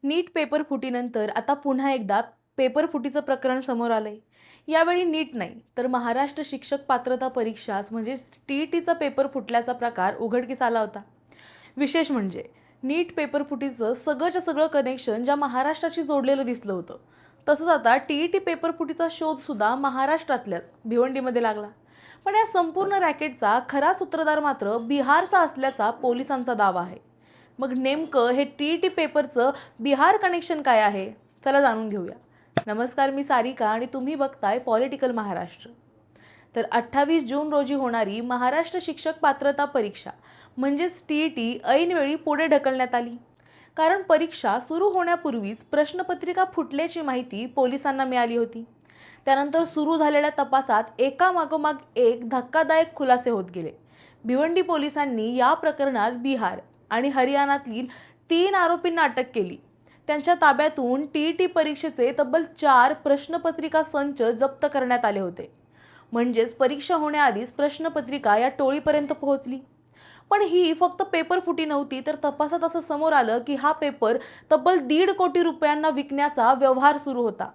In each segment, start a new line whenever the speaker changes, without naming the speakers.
नीट paper फुटीनंतर आता पुन्हा एकदा पेपर फुटीचं प्रकरण समोर आलंय। यावेळी नीट नाही तर महाराष्ट्र शिक्षक पात्रता परीक्षाच म्हणजे टीईटीचा पेपर फुटल्याचा प्रकार उघडकीस आला होता। विशेष म्हणजे नीट पेपर फुटीचं सगळंच्या सगळं कनेक्शन ज्या महाराष्ट्राशी जोडलेलं दिसलं होतं, तसंच आता टीईटी पेपर फुटीचा शोध सुद्धा महाराष्ट्रातल्याच भिवंडीमध्ये लागला। पण या संपूर्ण रॅकेटचा खरा सूत्रधार मात्र बिहारचा असल्याचा पोलिसांचा दावा आहे। मग नेमकं हे टीईटी पेपरचं बिहार कनेक्शन काय आहे, चला जाणून घेऊया। नमस्कार, मी सारिका आणि तुम्ही बघताय पॉलिटिकल महाराष्ट्र। तर 28 जून रोजी होणारी महाराष्ट्र शिक्षक पात्रता परीक्षा म्हणजेच टीईटी ऐनवेळी पुढे ढकलण्यात आली। कारण परीक्षा सुरू होण्यापूर्वीच प्रश्नपत्रिका फुटल्याची माहिती पोलिसांना मिळाली होती। त्यानंतर सुरू झालेल्या तपासात एकामागोमाग एक धक्कादायक खुलासे होत गेले। भिवंडी पोलिसांनी या प्रकरणात बिहार आणि हरियाणातील 3 आरोपींना अटक केली। त्यांच्या ताब्यातून टीईटी परीक्षेचे तब्बल 4 प्रश्नपत्रिका संच जप्त करण्यात आले होते। म्हणजेच परीक्षा होण्याआधीच प्रश्नपत्रिका या टोळीपर्यंत पोहोचली। पण ही फक्त पेपर फुटी नव्हती, तर तपासात असं समोर आलं की हा पेपर तब्बल 1.5 कोटी रुपयांना विकण्याचा व्यवहार सुरू होता।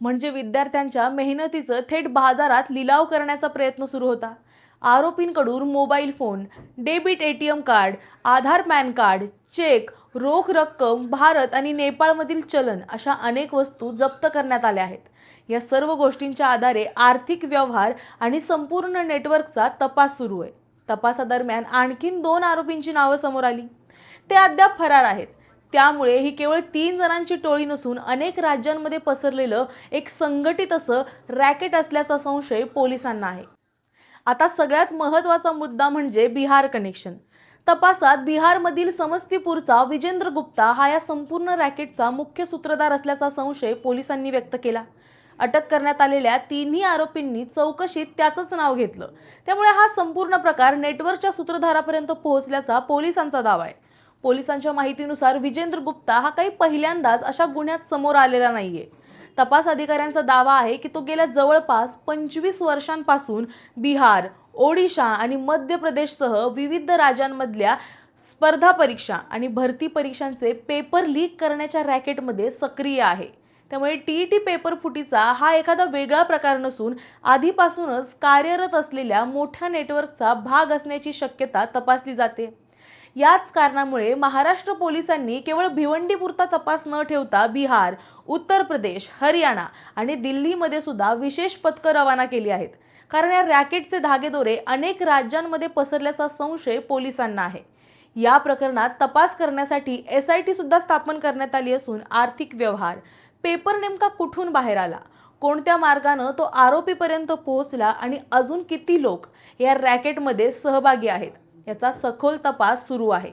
म्हणजे विद्यार्थ्यांच्या मेहनतीचं थेट बाजारात लिलाव करण्याचा प्रयत्न सुरू होता। आरोपींकडून mobile phone, debit ATM card, Aadhaar PAN card, cheque, रोख रक्कम, भारत आणि नेपाळमधील चलन अशा अनेक वस्तू जप्त करण्यात आल्या आहेत। या सर्व गोष्टींच्या आधारे आर्थिक व्यवहार आणि संपूर्ण नेटवर्कचा तपास सुरू आहे। तपासादरम्यान आणखीन 2 आरोपींची नावं समोर आली। ते अद्याप फरार आहेत। त्यामुळे ही केवळ 3 जणांची टोळी नसून अनेक राज्यांमध्ये पसरलेलं एक संघटित असं रॅकेट असल्याचा संशय पोलिसांना आहे। आता सगळ्यात महत्त्वाचा मुद्दा म्हणजे बिहार कनेक्शन। तपासात बिहारमधील समस्तीपूरचा विजेंद्र गुप्ता हा या संपूर्ण रॅकेटचा मुख्य सूत्रधार असल्याचा संशय पोलिसांनी व्यक्त केला। अटक करण्यात आलेल्या 3ही आरोपींनी चौकशीत त्याचंच नाव घेतलं। त्यामुळे हा संपूर्ण प्रकार नेटवर्कच्या सूत्रधारापर्यंत पोहोचल्याचा पोलिसांचा दावा आहे। पोलिसांच्या माहितीनुसार विजेंद्र गुप्ता हा काही पहिल्यांदाच अशा गुन्ह्यात समोर आलेला नाहीये। तपास अधिकाऱ्यांचा दावा आहे की तो गेल्या जवळपास 25 वर्षांपासून बिहार, ओडिशा आणि मध्य प्रदेशसह विविध राज्यांमधल्या स्पर्धा परीक्षा आणि भरती परीक्षांचे पेपर लीक करण्याच्या रॅकेटमध्ये सक्रिय आहे। त्यामुळे टीईटी पेपर फुटीचा हा एखादा वेगळा प्रकार नसून आधीपासूनच कार्यरत असलेल्या मोठ्या नेटवर्कचा भाग असण्याची शक्यता तपासली जाते। याच कारणामुळे महाराष्ट्र पोलिसांनी केवळ भिवंडीपुरता तपास न ठेवता बिहार, उत्तर प्रदेश, हरियाणा आणि दिल्लीमध्ये सुद्धा विशेष पथकं रवाना केली आहेत। कारण या रॅकेटचे धागेदोरे अनेक राज्यांमध्ये पसरल्याचा संशय पोलिसांना आहे। या प्रकरणात तपास करण्यासाठी एसआयटी सुद्धा स्थापन करण्यात आली असून आर्थिक व्यवहार, पेपर नेमका कुठून बाहेर आला, कोणत्या मार्गाने तो आरोपीपर्यंत पोहोचला आणि अजून किती लोक या रॅकेटमध्ये सहभागी आहेत याचा सखोल तपास सुरू आहे।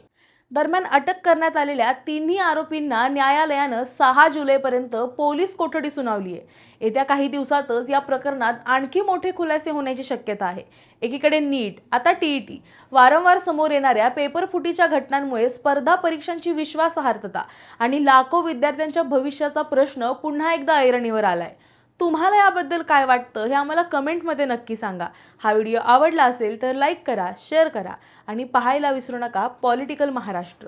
दरम्यान अटक करण्यात आलेल्या 3ही आरोपींना न्यायालयानं 6 जुलैपर्यंत पोलीस कोठडी सुनावली आहे। येत्या काही दिवसातच या प्रकरणात आणखी मोठे खुलासे होण्याची शक्यता आहे। एकीकडे नीट, आता टीईटी, वारंवार समोर येणाऱ्या पेपर फुटीच्या घटनांमुळे स्पर्धा परीक्षांची विश्वासार्हता आणि लाखो विद्यार्थ्यांच्या भविष्याचा प्रश्न पुन्हा एकदा ऐरणीवर आलाय। तुम्हाला याबद्दल काय वाटतं हे आम्हाला कमेंटमध्ये नक्की सांगा। हा व्हिडिओ आवडला असेल तर लाईक करा, शेअर करा आणि पाहायला विसरू नका पॉलिटिकल महाराष्ट्र।